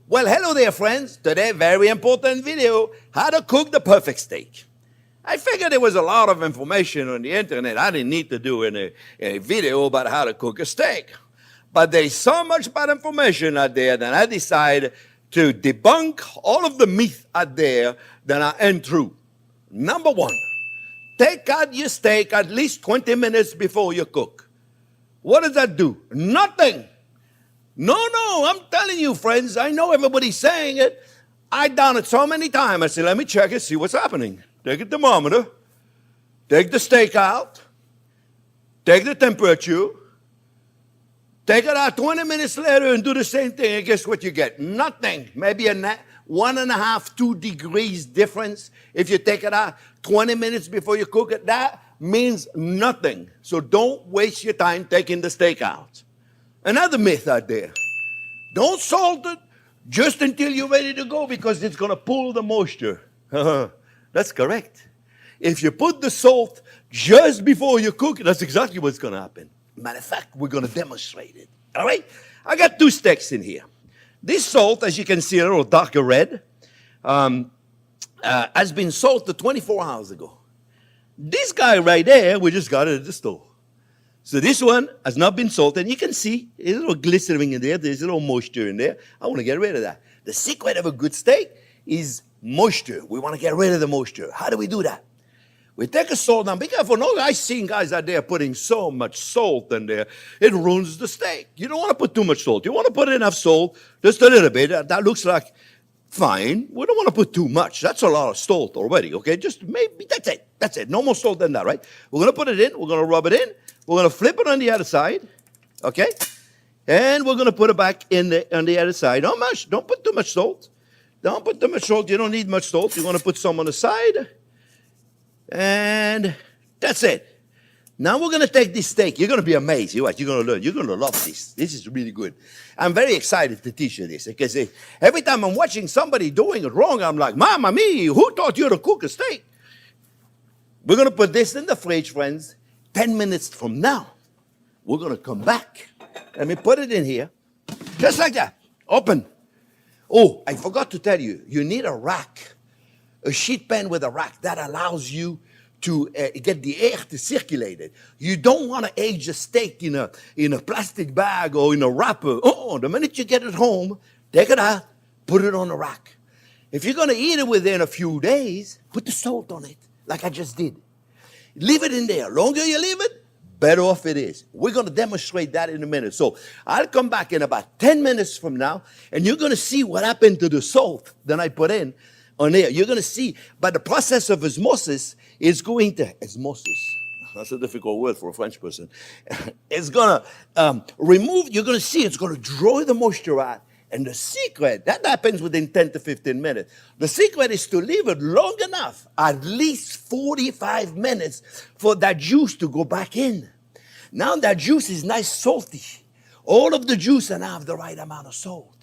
Well, hello there, friends. Today, very important video, how to cook the perfect steak. I figured there was a lot of information on the internet. I didn't need to do a video about how to cook a steak. But there's so much bad information out there that I decided to debunk all of the myth out there that are untrue. Number one, take out your steak at least 20 minutes before you cook. What does that do? Nothing. No, I'm telling you, friends, I know everybody's saying it. I've done it so many times. I said, let me check it, see what's happening. Take a thermometer, take the steak out, take the temperature, take it out 20 minutes later and do the same thing, and guess what you get? Nothing. Maybe a 1.5, 2 degrees difference if you take it out 20 minutes before you cook it. That means nothing. So don't waste your time taking the steak out. Another myth out there, don't salt it just until you're ready to go because it's going to pull the moisture. That's correct. If you put the salt just before you cook, that's exactly what's going to happen. Matter of fact, we're going to demonstrate it. All right? I got 2 steaks in here. This salt, as you can see, a little darker red, has been salted 24 hours ago. This guy right there, we just got it at the store. So this one has not been salted. You can see there's a little glycerin in there. There's a little moisture in there. I want to get rid of that. The secret of a good steak is moisture. We want to get rid of the moisture. How do we do that? We take a salt. Now, be careful. No, I've seen guys out there putting so much salt in there. It ruins the steak. You don't want to put too much salt. You want to put enough salt, just a little bit. That looks like fine. We don't want to put too much. That's a lot of salt already, okay? Just maybe, that's it. That's it. No more salt than that, right? We're going to put it in. We're going to rub it in. We're going to flip it on the other side, okay? And we're going to put it back on the other side. Not much. Don't put too much salt. Don't put too much salt. You don't need much salt. You want to put some on the side. And that's it. Now we're going to take this steak. You're going to be amazed. You're going to learn. You're going to love this. This is really good. I'm very excited to teach you this because every time I'm watching somebody doing it wrong, I'm like, Mama me, who taught you to cook a steak? We're going to put this in the fridge, friends. 10 minutes from now, we're going to come back. Let me put it in here. Just like that. Open. Oh, I forgot to tell you, you need a rack. A sheet pan with a rack that allows you to get the air to circulate it. You don't want to age a steak in a plastic bag or in a wrapper. Oh, the minute you get it home, take it out, put it on a rack. If you're going to eat it within a few days, put the salt on it, like I just did. Leave it in there. Longer you leave it, better off it is. We're going to demonstrate that in a minute. So I'll come back in about 10 minutes from now, and you're going to see what happened to the salt that I put in on there. You're going to see, by the process of osmosis, it's going to, osmosis, that's a difficult word for a French person. It's going to remove, you're going to see, it's going to draw the moisture out. And the secret, that happens within 10 to 15 minutes. The secret is to leave it long enough, at least 45 minutes, for that juice to go back in. Now that juice is nice salty. All of the juice and have the right amount of salt.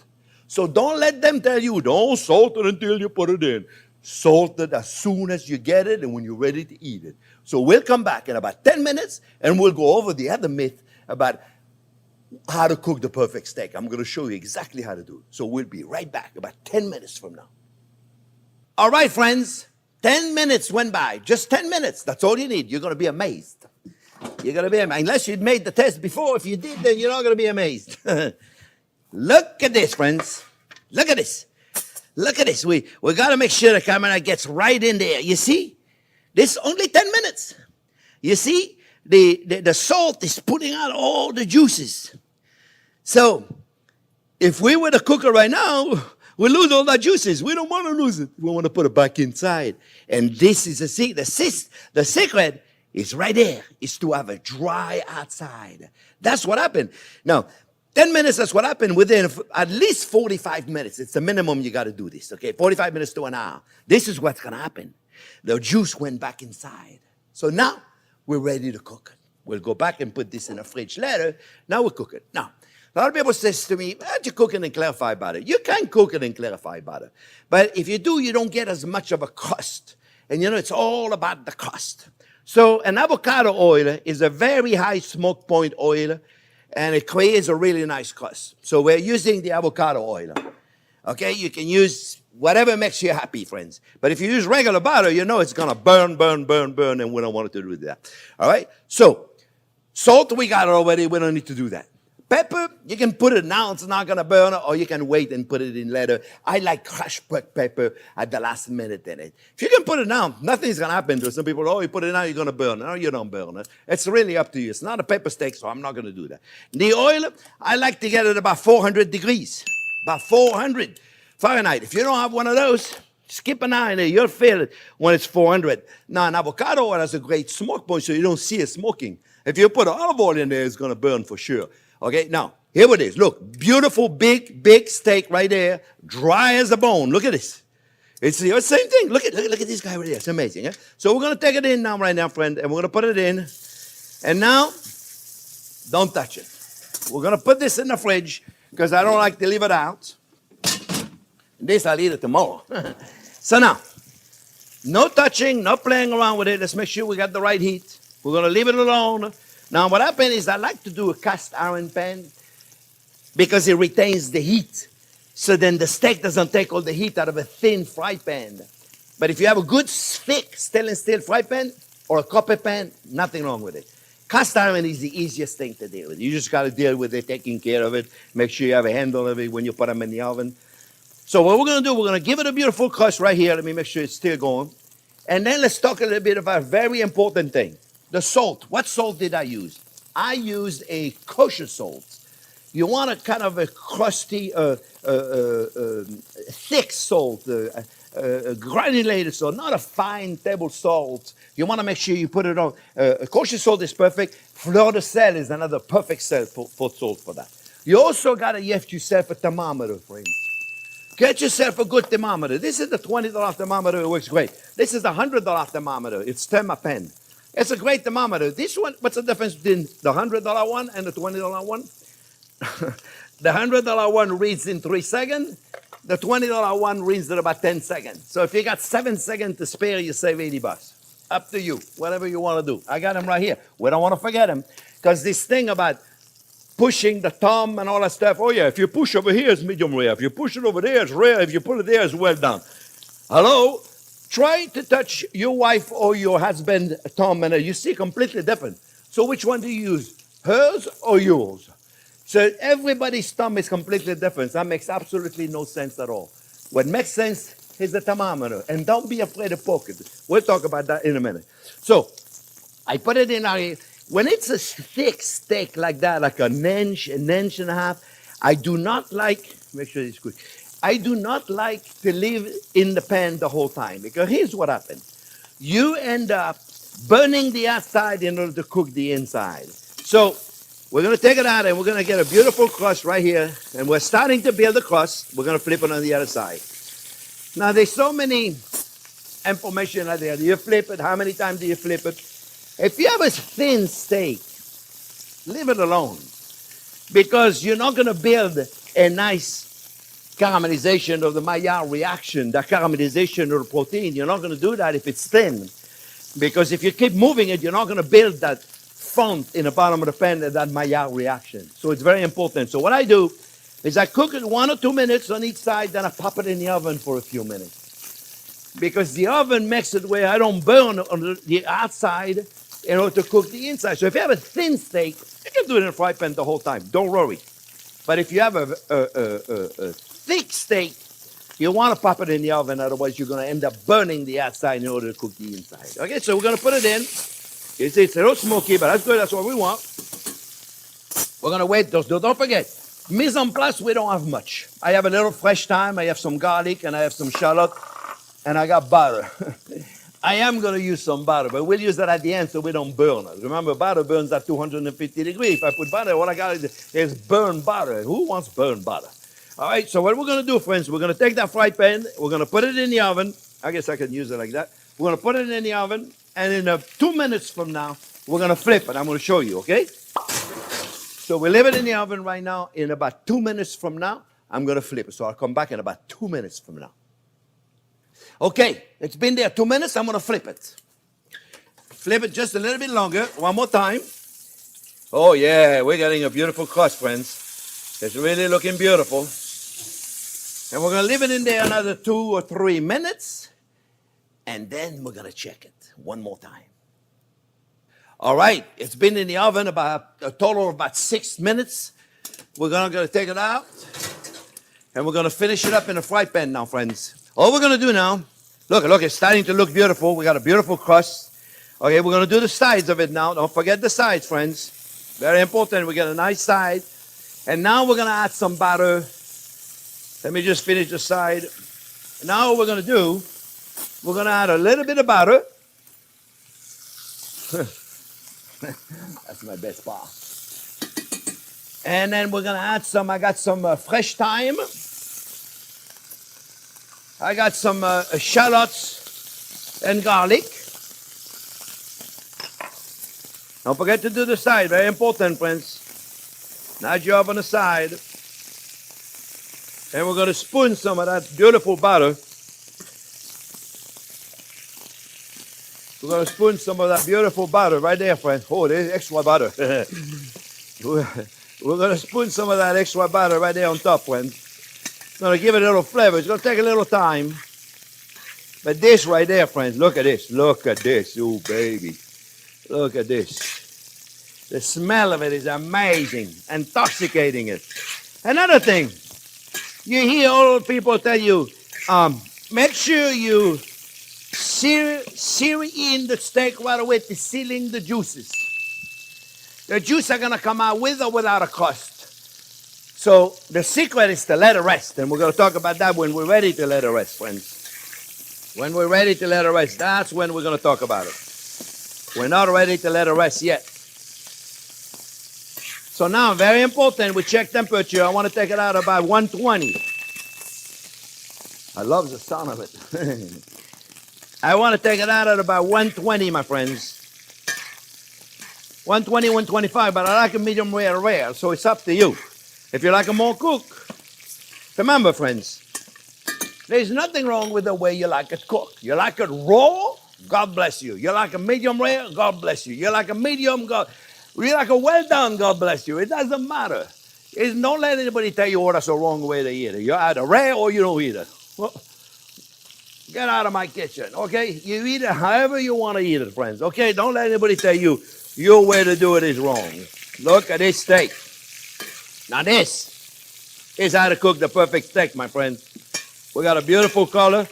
So don't let them tell you, don't salt it until you put it in. Salt it as soon as you get it and when you're ready to eat it. So we'll come back in about 10 minutes and we'll go over the other myth about how to cook the perfect steak. I'm going to show you exactly how to do it. So we'll be right back about 10 minutes from now. All right, friends. 10 minutes went by. Just 10 minutes. That's all you need. You're going to be amazed. You're going to be amazed. Unless you'd made the test before. If you did, then you're not going to be amazed. Look at this, friends. Look at this. Look at this. We got to make sure the camera gets right in there. You see? This only 10 minutes. You see? The salt is putting out all the juices. So, if we were to cook it right now, we lose all that juices. We don't want to lose it. We want to put it back inside. And this is the secret is right there. Is to have a dry outside. That's what happened. Now, 10 minutes, that's what happened within at least 45 minutes. It's the minimum you got to do this, okay? 45 minutes to an hour. This is what's going to happen. The juice went back inside. So now, we're ready to cook it. We'll go back and put this in a fridge later. Now we'll cook it. Now, a lot of people says to me, how'd you cook it in clarified butter? You can cook it in clarified butter. But if you do, you don't get as much of a crust. And it's all about the crust. So an avocado oil is a very high smoke point oil, and it creates a really nice crust. So we're using the avocado oil. Okay, you can use whatever makes you happy, friends. But if you use regular butter, you know it's gonna burn, and we don't want it to do that. All right. So salt, we got it already. We don't need to do that. Pepper, you can put it now, it's not gonna burn, or you can wait and put it in later. I like crushed black pepper at the last minute in it. If you can put it now, nothing's gonna happen to it. Some people, oh, you put it now, you're gonna burn it. No, you don't burn it. It's really up to you. It's not a pepper steak, so I'm not gonna do that. The oil, I like to get it about 400 degrees. About 400 Fahrenheit. If you don't have one of those, skip an eye in there. You'll feel it when it's 400. Now, an avocado oil has a great smoke point, so you don't see it smoking. If you put olive oil in there, it's going to burn for sure. Okay, now, here it is. Look, beautiful, big steak right there, dry as a bone. Look at this. It's the same thing. Look at this guy right there. It's amazing. Eh? So we're going to take it in now, right now, friend, and we're going to put it in. And now, don't touch it. We're going to put this in the fridge because I don't like to leave it out. This I'll eat it tomorrow. So now, no touching, no playing around with it. Let's make sure we got the right heat. We're going to leave it alone. Now, what happens is I like to do a cast iron pan because it retains the heat. So then the steak doesn't take all the heat out of a thin fry pan. But if you have a good, thick stainless steel fry pan or a copper pan, nothing wrong with it. Cast iron is the easiest thing to deal with. You just got to deal with it, taking care of it. Make sure you have a handle of it when you put them in the oven. So what we're going to do, we're going to give it a beautiful crust right here. Let me make sure it's still going. And then let's talk a little bit about a very important thing. The salt. What salt did I use? I used a kosher salt. You want a kind of a crusty, thick salt, granulated salt, not a fine table salt. You want to make sure you put it on. Kosher salt is perfect. Fleur de sel is another perfect salt for salt for that. You also got to get yourself a thermometer, friends. Get yourself a good thermometer. This is the $20 thermometer. It works great. This is the $100 thermometer. It's Thermapen. It's a great thermometer. This one, what's the difference between the $100 one and the $20 one? The $100 one reads in 3 seconds. The $20 one reads in about 10 seconds. So if you got 7 seconds to spare, you save $80. Up to you. Whatever you want to do. I got them right here. We don't want to forget them. Because this thing about pushing the thumb and all that stuff. Oh, yeah, if you push over here, it's medium rare. If you push it over there, it's rare. If you put it there, it's well done. Hello? Try to touch your wife or your husband's thumb, and you see completely different. So which one do you use? Hers or yours? So everybody's thumb is completely different. That makes absolutely no sense at all. What makes sense is the thermometer. And don't be afraid to poke it. We'll talk about that in a minute. So I put it in our... When it's a thick steak like that, like an inch and a half, I do not like, make sure it's good, I do not like to leave in the pan the whole time. Because here's what happens. You end up burning the outside in order to cook the inside. So we're going to take it out and we're going to get a beautiful crust right here. And we're starting to build the crust. We're going to flip it on the other side. Now there's so many information out there. Do you flip it? How many times do you flip it? If you have a thin steak, leave it alone. Because you're not going to build a nice caramelization of the Maillard reaction, the caramelization of the protein. You're not going to do that if it's thin. Because if you keep moving it, you're not going to build that font in the bottom of the pan, that Maillard reaction. So it's very important. So what I do is I cook it 1 or 2 minutes on each side, then I pop it in the oven for a few minutes. Because the oven makes it where I don't burn on the outside in order to cook the inside. So if you have a thin steak, you can do it in a fry pan the whole time. Don't worry. But if you have a thick steak, you want to pop it in the oven. Otherwise, you're going to end up burning the outside in order to cook the inside. Okay, so we're going to put it in. You see, it's a little smoky, but that's good. That's what we want. We're going to wait. Don't forget, mise en place, we don't have much. I have a little fresh thyme. I have some garlic, and I have some shallot, and I got butter. I am going to use some butter, but we'll use that at the end so we don't burn it. Remember, butter burns at 250 degrees. If I put butter, all I got is burn butter. Who wants burn butter? All right, so what we're going to do, friends, we're going to take that fry pan, we're going to put it in the oven. I guess I can use it like that. We're going to put it in the oven, and in 2 minutes from now, we're going to flip it. I'm going to show you, okay? So we leave it in the oven right now. In about 2 minutes from now, I'm going to flip it. So I'll come back in about 2 minutes from now. Okay, it's been there 2 minutes. I'm going to flip it. Flip it just a little bit longer. One more time. Oh, yeah, we're getting a beautiful crust, friends. It's really looking beautiful. And we're going to leave it in there another 2 or 3 minutes. And then we're going to check it one more time. All right, it's been in the oven about a total of about 6 minutes. We're going to take it out. And we're going to finish it up in a fry pan now, friends. All we're going to do now, look, it's starting to look beautiful. We got a beautiful crust. Okay, we're going to do the sides of it now. Don't forget the sides, friends. Very important. We get a nice side. And now we're going to add some butter. Let me just finish the side. Now what we're going to do, we're going to add a little bit of butter. That's my best part. And then we're going to add I got some fresh thyme. I got some shallots and garlic. Don't forget to do the side, very important, friends. Nice job on the side. And we're going to spoon some of that beautiful butter. We're going to spoon some of that beautiful butter right there, friends. Oh, there's extra butter. We're going to spoon some of that extra butter right there on top, friends. It's going to give it a little flavor. It's going to take a little time. But this right there, friends, look at this. Look at this. Oh, baby. Look at this. The smell of it is amazing. Intoxicating it. Another thing. You hear old people tell you, make sure you sear in the steak right away to seal in the juices. The juices are going to come out with or without a crust. So the secret is to let it rest. And we're going to talk about that when we're ready to let it rest, friends. When we're ready to let it rest, that's when we're going to talk about it. We're not ready to let it rest yet. So now, very important, we check temperature. I want to take it out about 120. I love the sound of it. I want to take it out at about 120, my friends. 120, 125, but I like a medium rare, so it's up to you. If you like a more cooked, remember, friends, there's nothing wrong with the way you like it cooked. You like it raw, God bless you. You like a medium rare, God bless you. You like a medium, you like a well done, God bless you. It doesn't matter. Don't let anybody tell you, oh, that's the wrong way to eat it. You're either rare or you don't eat it. Well, get out of my kitchen, okay? You eat it however you want to eat it, friends, okay? Don't let anybody tell you your way to do it is wrong. Look at this steak. Now this is how to cook the perfect steak, my friends. We got a beautiful color.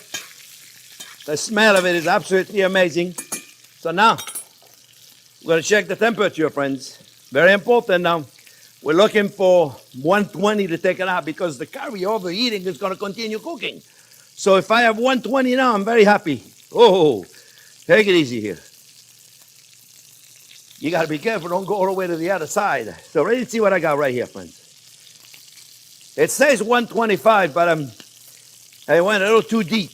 The smell of it is absolutely amazing. So now, we're going to check the temperature, friends. Very important now. We're looking for 120 to take it out because the curry overheating is going to continue cooking. So if I have 120 now, I'm very happy. Oh, take it easy here. You got to be careful. Don't go all the way to the other side. So ready to see what I got right here, friends. It says 125, but I went a little too deep.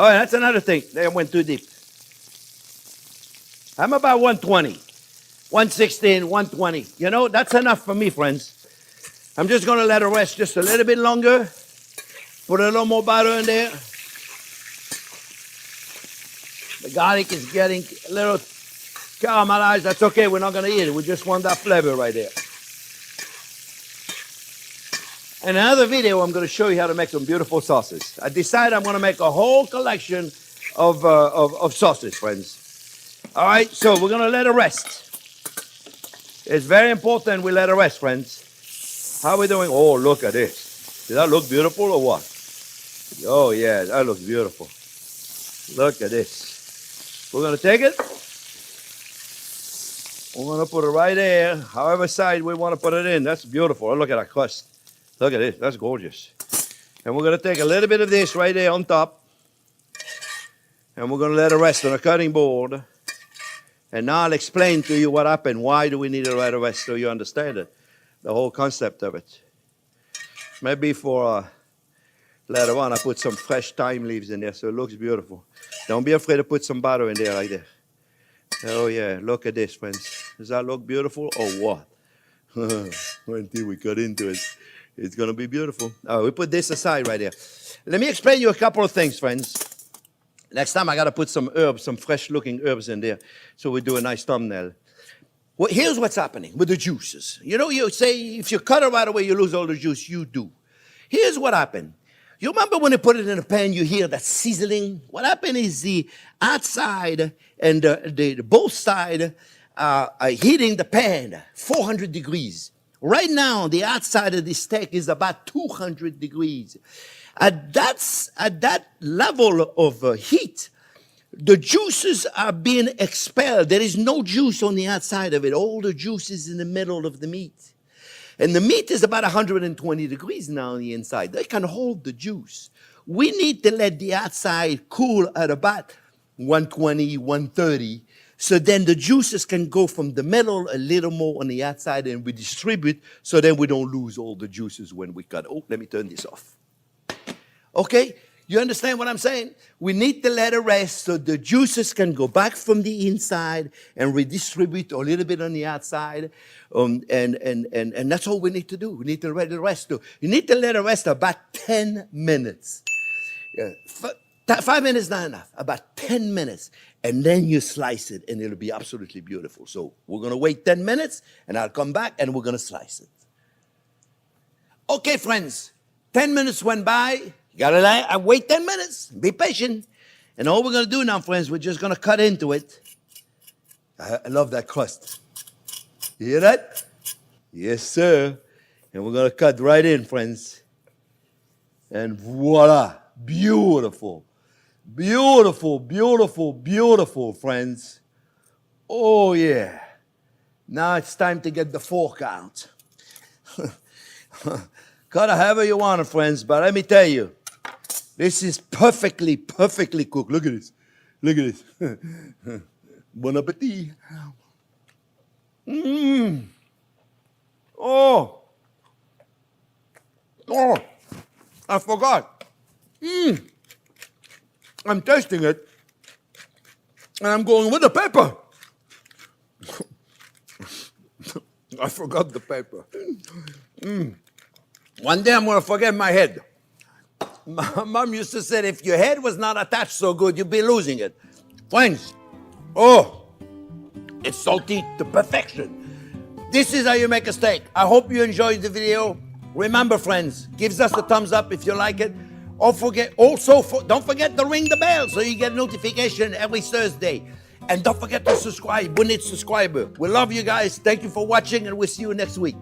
Oh, that's another thing. They went too deep. I'm about 120, 116, 120. You know, that's enough for me, friends. I'm just going to let it rest just a little bit longer. Put a little more butter in there. The garlic is getting a little caramelized. That's okay. We're not going to eat it. We just want that flavor right there. In another video, I'm going to show you how to make some beautiful sauces. I decided I'm going to make a whole collection of sauces, friends. All right, so we're going to let it rest. It's very important we let it rest, friends. How are we doing? Oh, look at this. Does that look beautiful or what? Oh, yeah, that looks beautiful. Look at this. We're going to take it. We're going to put it right there, however side we want to put it in. That's beautiful. Oh, look at that crust. Look at this. That's gorgeous. And we're going to take a little bit of this right there on top. And we're going to let it rest on a cutting board. And now I'll explain to you what happened. Why do we need to let it rest so you understand it? The whole concept of it. Maybe for later on I put some fresh thyme leaves in there so it looks beautiful. Don't be afraid to put some butter in there like that. Oh yeah, look at this, friends. Does that look beautiful or what? Until we cut into it, it's going to be beautiful. Oh, we put this aside right there. Let me explain you a couple of things, friends. Next time I got to put some herbs, some fresh looking herbs in there so we do a nice thumbnail. Well, here's what's happening with the juices. You know, you say if you cut it right away, you lose all the juice. You do. Here's what happened. You remember when you put it in a pan, you hear that sizzling? What happened is the outside and the both side are heating the pan 400 degrees. Right now, the outside of the steak is about 200 degrees. At that level of heat, the juices are being expelled. There is no juice on the outside of it. All the juice is in the middle of the meat. And the meat is about 120 degrees now on the inside. They can hold the juice. We need to let the outside cool at about 120, 130. So then the juices can go from the middle a little more on the outside and we distribute so then we don't lose all the juices when we cut. Oh, let me turn this off. Okay? You understand what I'm saying? We need to let it rest so the juices can go back from the inside and redistribute a little bit on the outside. And that's all we need to do. We need to let it rest. You need to let it rest about 10 minutes. 5 minutes is not enough. About 10 minutes. And then you slice it and it'll be absolutely beautiful. So we're going to wait 10 minutes and I'll come back and we're going to slice it. Okay, friends. 10 minutes went by. You gotta wait 10 minutes. Be patient. And all we're gonna do now, friends, we're just gonna cut into it. I love that crust. You hear that? Yes, sir. And we're gonna cut right in, friends. And voila. Beautiful. Beautiful, beautiful, beautiful, friends. Oh, yeah. Now it's time to get the fork out. Cut it however you want it, friends, but let me tell you, this is perfectly, perfectly cooked. Look at this. Look at this. Bon appetit. Mmm. Oh. Oh. I forgot. Mmm. I'm tasting it. And I'm going with the pepper. I forgot the pepper. Mmm. One day I'm going to forget my head. My mom used to say, if your head was not attached so good, you'd be losing it. Friends, oh, it's salty to perfection. This is how you make a steak. I hope you enjoyed the video. Remember, friends, give us a thumbs up if you like it. Don't forget to ring the bell so you get notification every Thursday. And don't forget to subscribe. We need subscribers. We love you guys. Thank you for watching, and we'll see you next week.